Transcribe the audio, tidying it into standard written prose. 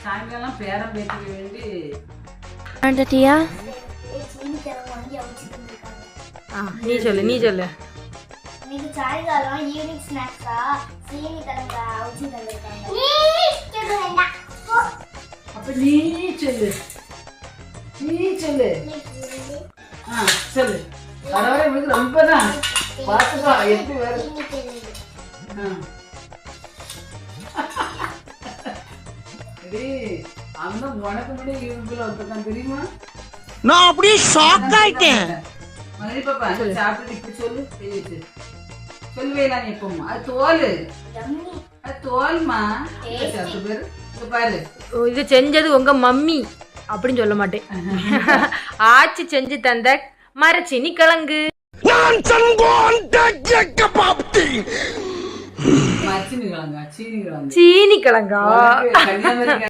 சாயங்காலம் பேரம் பேச்சுக்கு வேண்டி வந்துட்டியா? நீ சொல்லு இன்னைக்கு சாயங்காலம் ஈவினிங் ஸ்நாக்ஸா சீனி கிழங்கா அவிச்சு தந்திருக்காங்க. அப்ப நீ சொல்லு சொல்லு. வர இவனுக்கு ரொம்ப தான் பார்த்துப்பா எப்படி வேறு. அந்த உனக்கு முன்னாடி இவங்களுக்குள்ள வந்துருக்கான் தெரியுமா? நான் அப்படியே ஷாக் ஆயிட்டேன். மகனி பாப்பா சாப்பிட்டு இப்படி சொல்லு சொல்லுவேலாம் நீ எப்பவும். அது தோல்மா பேரு பாரு. இது செஞ்சது உங்க மம்மி அப்படின்னு சொல்ல மாட்டேன். ஆச்சி செஞ்சு தந்த மரச்சீனி கிழங்கு. சீனி கிழங்கா சீனி கிழங்கா